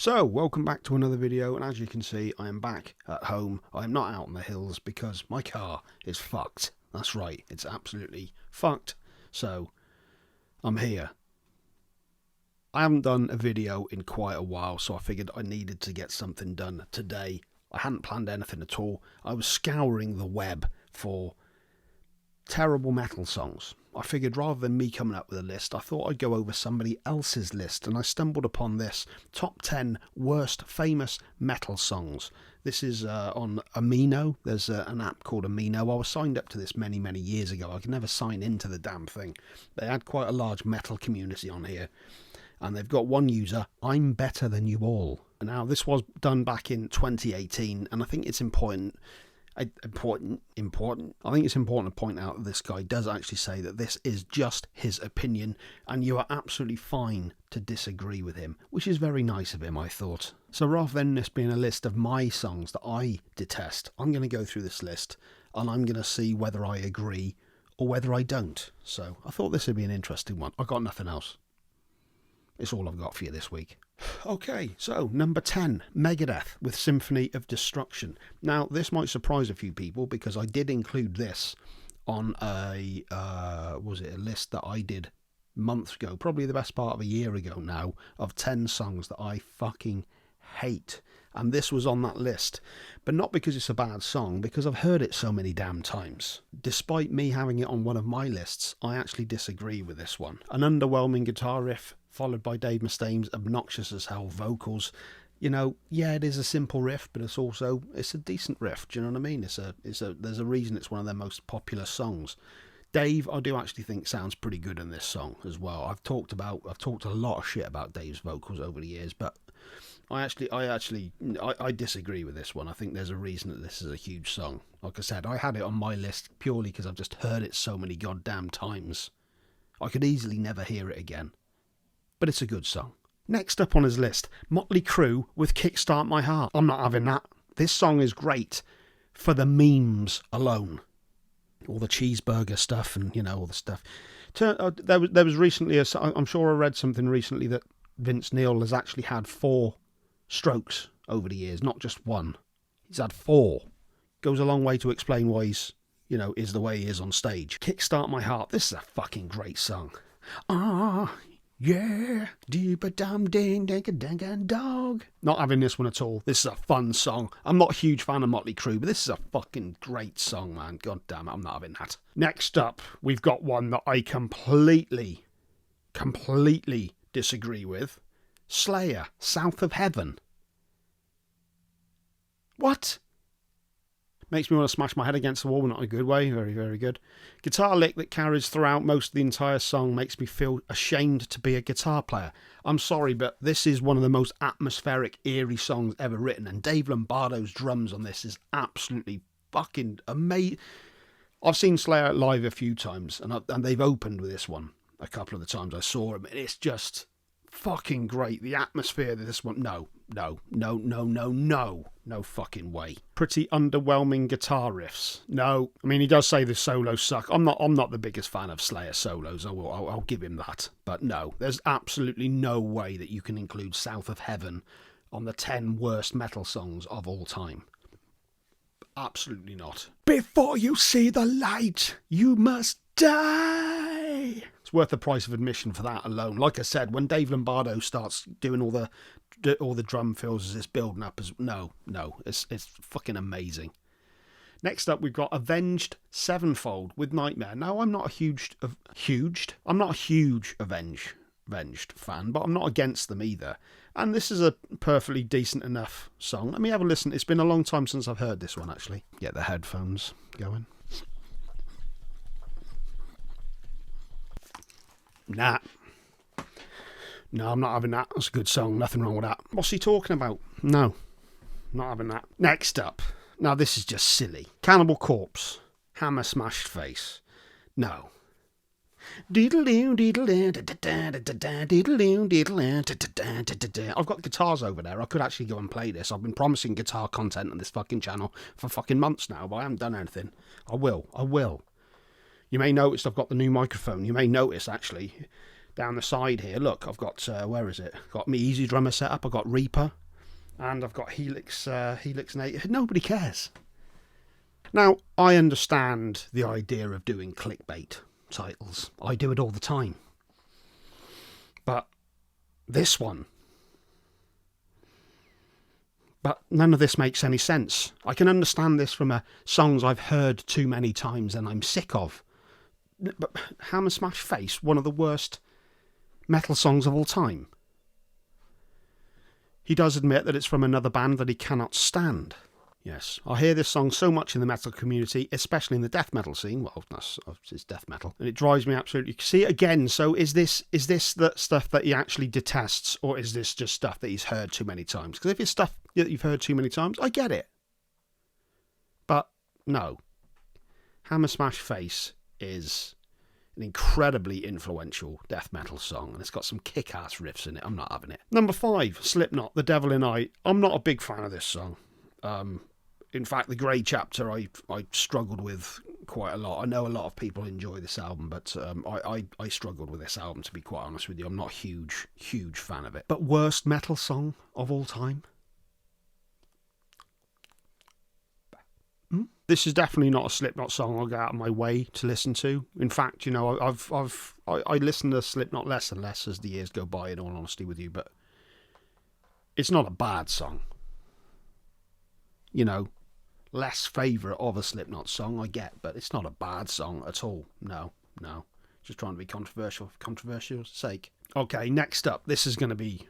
So, welcome back to another video, and as you can see, I am back at home. I am not out in the hills because my car is fucked. That's right, it's absolutely fucked. So, I'm here. I haven't done a video in quite a while, so I figured I needed to get something done today. I hadn't planned anything at all. I was scouring the web for terrible metal songs. I figured rather than me coming up with a list, I thought I'd go over somebody else's list, and I stumbled upon this top 10 worst famous metal songs. This is on Amino. There's an app called Amino. I was signed up to this many years ago. I could never sign into the damn thing. They had quite a large metal community on here, and they've got one user, I'm better than you all. Now, this was done back in 2018, and I think it's important. I think it's important to point out that this guy does actually say that this is just his opinion, and you are absolutely fine to disagree with him, which is very nice of him, I thought. So rather than this being a list of my songs that I detest, I'm going to go through this list, and I'm going to see whether I agree or whether I don't. So I thought this would be an interesting one. I've got nothing else. It's all I've got for you this week. Okay, so number 10, Megadeth with Symphony of Destruction. Now, this might surprise a few people because I did include this on a list that I did months ago, probably the best part of a year ago now, of 10 songs that I fucking hate. And this was on that list, but not because it's a bad song, because I've heard it so many damn times. Despite me having it on one of my lists, I actually disagree with this one. An underwhelming guitar riff, followed by Dave Mustaine's obnoxious as hell vocals. You know, yeah, it is a simple riff, but it's a decent riff. Do you know what I mean? There's a reason it's one of their most popular songs. Dave, I do actually think sounds pretty good in this song as well. I've talked a lot of shit about Dave's vocals over the years, but I disagree with this one. I think there's a reason that this is a huge song. Like I said, I had it on my list purely because I've just heard it so many goddamn times. I could easily never hear it again. But it's a good song. Next up on his list, Motley Crue with Kickstart My Heart. I'm not having that. This song is great for the memes alone. All the cheeseburger stuff and, you know, all the stuff. There was recently, I'm sure I read something recently that Vince Neil has actually had 4 strokes over the years, not just one. He's had 4. Goes a long way to explain why he's, is the way he is on stage. Kickstart My Heart. This is a fucking great song. Yeah, deeper dum ding ding ding dog. Not having this one at all. This is a fun song. I'm not a huge fan of Motley Crue, but this is a fucking great song, man. God damn it, I'm not having that. Next up, we've got one that I completely disagree with. Slayer, South of Heaven. What? Makes me want to smash my head against the wall, not in a good way. Very, very good. Guitar lick that carries throughout most of the entire song makes me feel ashamed to be a guitar player. I'm sorry, but this is one of the most atmospheric, eerie songs ever written, and Dave Lombardo's drums on this is absolutely fucking amazing. I've seen Slayer live a few times, and they've opened with this one a couple of the times I saw them, and it's just fucking great. The atmosphere of this one, no fucking way. Pretty underwhelming guitar riffs. No, I mean, he does say the solos suck. I'm not the biggest fan of Slayer solos. I'll give him that. But no, there's absolutely no way that you can include South of Heaven on the 10 worst metal songs of all time. Absolutely not. Before you see the light, you must die. It's worth the price of admission for that alone. Like I said, when Dave Lombardo starts doing all the drum fills as it's building up, it's fucking amazing. Next up, we've got Avenged Sevenfold with Nightmare. Now, I'm not a huge Avenged fan, but I'm not against them either. And this is a perfectly decent enough song. Let me have a listen. It's been a long time since I've heard this one, actually. Get the headphones going. Nah. No, I'm not having that. That's a good song. Nothing wrong with that. What's he talking about? No. Not having that. Next up. Now, this is just silly. Cannibal Corpse. Hammer Smashed Face. No. I've got guitars over there. I could actually go and play this. I've been promising guitar content on this fucking channel for fucking months now, but I haven't done anything. I will. You may notice I've got the new microphone. You may notice, actually, down the side here, look, I've got, where is it? Got me Easy Drummer set up, I've got Reaper, and I've got Helix Native. Nobody cares. Now, I understand the idea of doing clickbait titles. I do it all the time. But this one... But none of this makes any sense. I can understand this from songs I've heard too many times and I'm sick of. But Hammer Smash Face, one of the worst metal songs of all time. He does admit that it's from another band that he cannot stand. Yes, I hear this song so much in the metal community, especially in the death metal scene. Well, it's death metal, and it drives me absolutely. See, again, so is this the stuff that he actually detests, or is this just stuff that he's heard too many times? Because if it's stuff that you've heard too many times, I get it. But no, Hammer Smash Face is an incredibly influential death metal song, and it's got some kick-ass riffs in it. I'm not having it. Number 5, Slipknot, The Devil in I. I'm not a big fan of this song. In fact, the Grey Chapter I struggled with quite a lot. I know a lot of people enjoy this album, but I struggled with this album, to be quite honest with you. I'm not a huge fan of it. But worst metal song of all time? This is definitely not a Slipknot song I'll go out of my way to listen to. In fact, you know, I listen to Slipknot less and less as the years go by, in all honesty with you, but it's not a bad song. You know, less favourite of a Slipknot song, I get, but it's not a bad song at all. No. Just trying to be controversial for controversial's sake. Okay, next up, this is going to be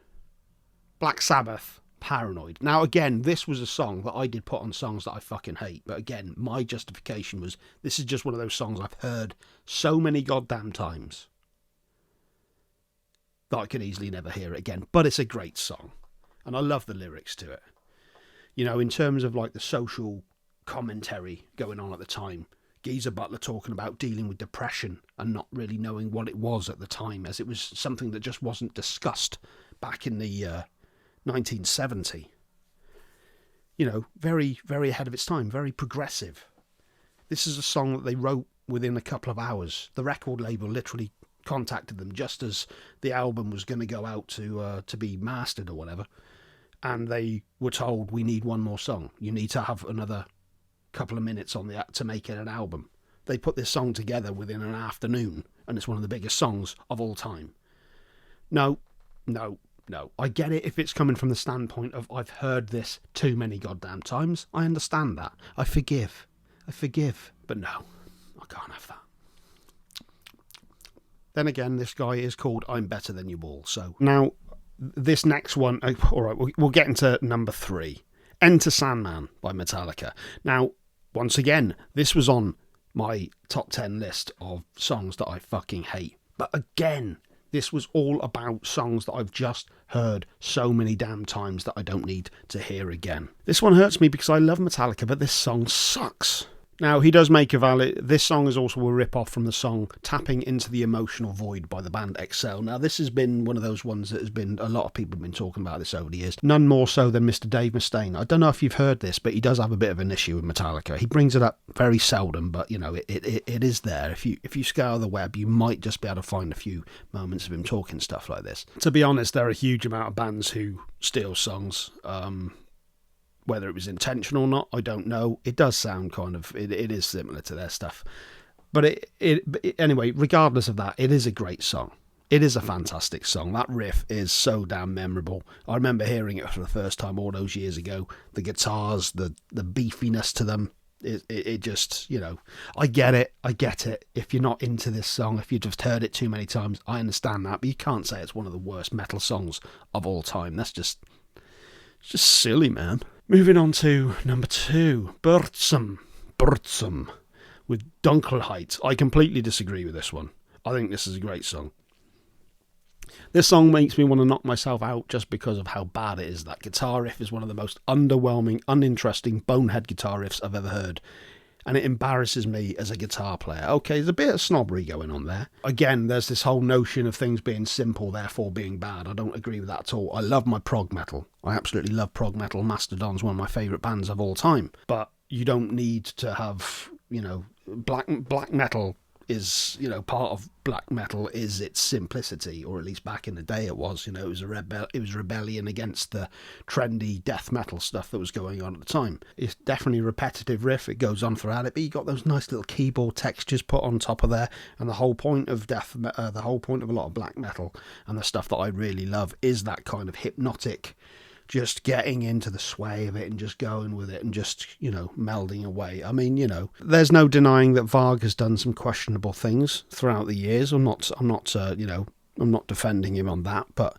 Black Sabbath, Paranoid. Now, again, this was a song that I did put on songs that I fucking hate, but again, my justification was, this is just one of those songs I've heard so many goddamn times that I could easily never hear it again. But it's a great song, and I love the lyrics to it. You know, in terms of like the social commentary going on at the time, Geezer Butler talking about dealing with depression and not really knowing what it was at the time, as it was something that just wasn't discussed back in the 1970. You know, very, very ahead of its time, very progressive. This is a song that they wrote within a couple of hours. The record label literally contacted them just as the album was going to go out to be mastered or whatever. And they were told, we need one more song. You need to have another couple of minutes on to make it an album. They put this song together within an afternoon, and it's one of the biggest songs of all time. No. I get it if it's coming from the standpoint of I've heard this too many goddamn times. I understand that. I forgive. But no, I can't have that. Then again, this guy is called I'm Better Than You All. So now, this next one, all right, we'll get into number 3. Enter Sandman by Metallica. Now, once again, this was on my top 10 list of songs that I fucking hate. But again, this was all about songs that I've just heard so many damn times that I don't need to hear again. This one hurts me because I love Metallica, but this song sucks. Now, he does make a valid... This song is also a rip-off from the song Tapping Into the Emotional Void by the band Excel. Now, this has been one of those ones that has been... A lot of people have been talking about this over the years. None more so than Mr. Dave Mustaine. I don't know if you've heard this, but he does have a bit of an issue with Metallica. He brings it up very seldom, but, you know, it is there. If you scour the web, you might just be able to find a few moments of him talking stuff like this. To be honest, there are a huge amount of bands who steal songs. Whether it was intentional or not, I don't know. It does sound kind of... It is similar to their stuff. But anyway, regardless of that, it is a great song. It is a fantastic song. That riff is so damn memorable. I remember hearing it for the first time all those years ago. The guitars, the beefiness to them. It just, you know... I get it. If you're not into this song, if you've just heard it too many times, I understand that. But you can't say it's one of the worst metal songs of all time. That's just... It's just silly, man. Moving on to number 2, Burzum with Dunkelheit. I completely disagree with this one. I think this is a great song. This song makes me want to knock myself out just because of how bad it is. That guitar riff is one of the most underwhelming, uninteresting, bonehead guitar riffs I've ever heard. And it embarrasses me as a guitar player. Okay, there's a bit of snobbery going on there. Again, there's this whole notion of things being simple, therefore being bad. I don't agree with that at all. I love my prog metal. I absolutely love prog metal. Mastodon's one of my favourite bands of all time. But you don't need to have, you know, black metal is, you know, part of black metal is its simplicity, or at least back in the day it was. You know, it was rebellion against the trendy death metal stuff that was going on at the time. It's definitely a repetitive riff. It goes on throughout it, but you got those nice little keyboard textures put on top of there. And the whole point of the whole point of a lot of black metal and the stuff that I really love is that kind of hypnotic, just getting into the sway of it and just going with it and just, you know, melding away. I mean, you know, there's no denying that Varg has done some questionable things throughout the years. I'm not defending him on that, but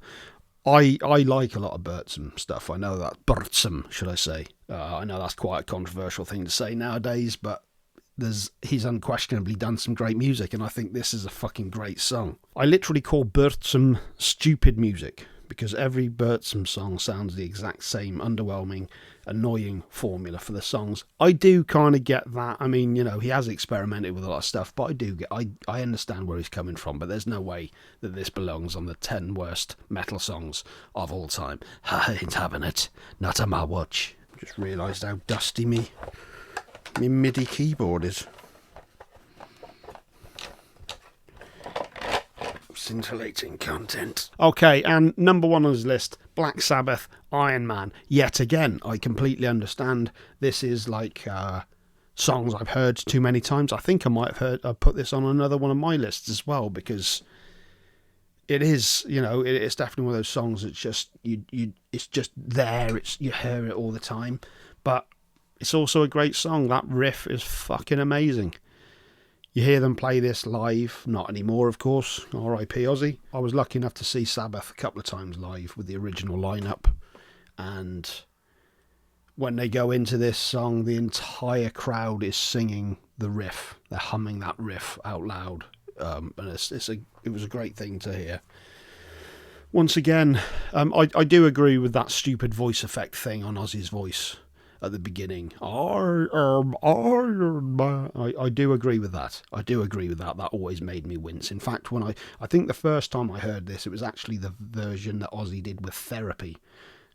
I like a lot of Bertram stuff. I know that Bertram, should I say? I know that's quite a controversial thing to say nowadays, but he's unquestionably done some great music, and I think this is a fucking great song. I literally call Bertram stupid music, because every Bertram song sounds the exact same underwhelming, annoying formula for the songs. I do kind of get that. I mean, you know, he has experimented with a lot of stuff, but I understand where he's coming from, but there's no way that this belongs on the 10 worst metal songs of all time. I ain't having it. Not on my watch. Just realised how dusty me MIDI keyboard is. Scintillating content. Okay, and number one on his list, Black Sabbath, Iron Man. Yet again, I completely understand. This is like songs I've heard too many times. I think I might have put this on another one of my lists as well, because it is, you know, it's definitely one of those songs that's just it's just there. You hear it all the time, but it's also a great song. That riff is fucking amazing. You hear them play this live, not anymore, of course, r.i.p. Ozzy. I was lucky enough to see Sabbath a couple of times live with the original lineup, and when they go into this song, the entire crowd is singing the riff. They're humming that riff out loud, and it was a great thing to hear. Once again, I do agree with that stupid voice effect thing on Ozzy's voice at the beginning. I am Iron Man. I do agree with that. That always made me wince. In fact, when I think the first time I heard this, it was actually the version that Ozzy did with Therapy.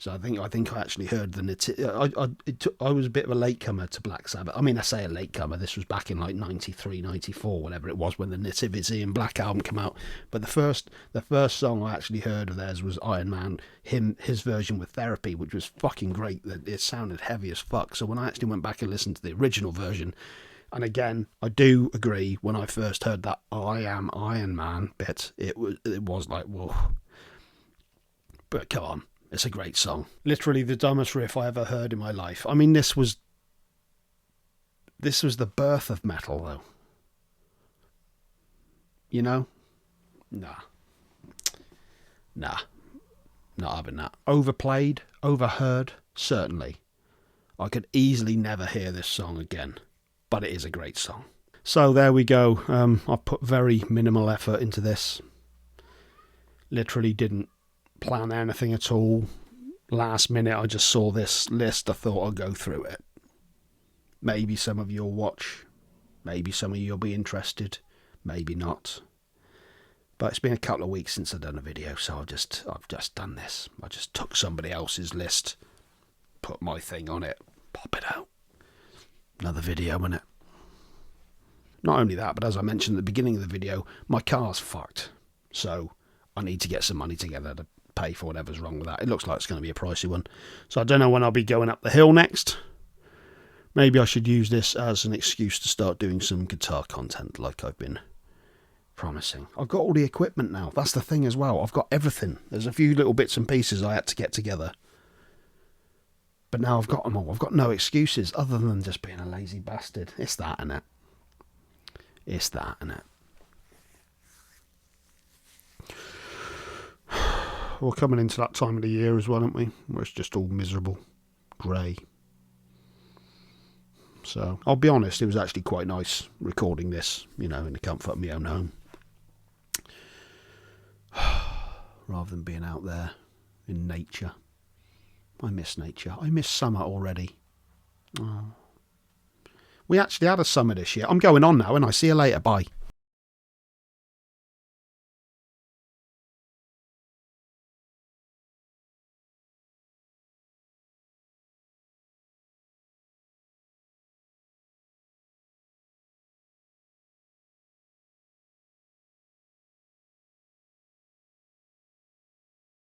So I think I actually heard I was a bit of a latecomer to Black Sabbath. I mean, I say a latecomer. This was back in like 93, 94, whatever it was, when the Nativity in Black album came out. But the first song I actually heard of theirs was Iron Man. His version with Therapy, which was fucking great. It sounded heavy as fuck. So when I actually went back and listened to the original version, and again, I do agree, when I first heard that I am Iron Man bit, it was like, whoa. But come on. It's a great song. Literally the dumbest riff I ever heard in my life. I mean, this was the birth of metal, though. You know? Nah. Not having that. Overplayed, overheard, certainly. I could easily never hear this song again. But it is a great song. So there we go. I put very minimal effort into this. Literally didn't plan anything at all. Last minute I just saw this list. I thought I'll go through it. Maybe some of you'll watch, maybe some of you'll be interested, maybe not. But it's been a couple of weeks since I've done a video, so I've just done this. I just took somebody else's list, put my thing on it, pop it out. Another video, innit? Not only that, but as I mentioned at the beginning of the video, my car's fucked, so I need to get some money together to pay for whatever's wrong with that. It looks like it's going to be a pricey one. So I don't know when I'll be going up the hill next. Maybe I should use this as an excuse to start doing some guitar content like I've been promising. I've got all the equipment now. That's the thing as well. I've got everything. There's a few little bits and pieces I had to get together. But now I've got them all. I've got no excuses other than just being a lazy bastard. It's that, innit? It's that, innit? We're coming into that time of the year as well, aren't we? Where it's just all miserable, grey. So, I'll be honest, it was actually quite nice recording this, you know, in the comfort of my own home. Rather than being out there in nature. I miss nature. I miss summer already. Oh. We actually had a summer this year. I'm going on now, and I see you later. Bye.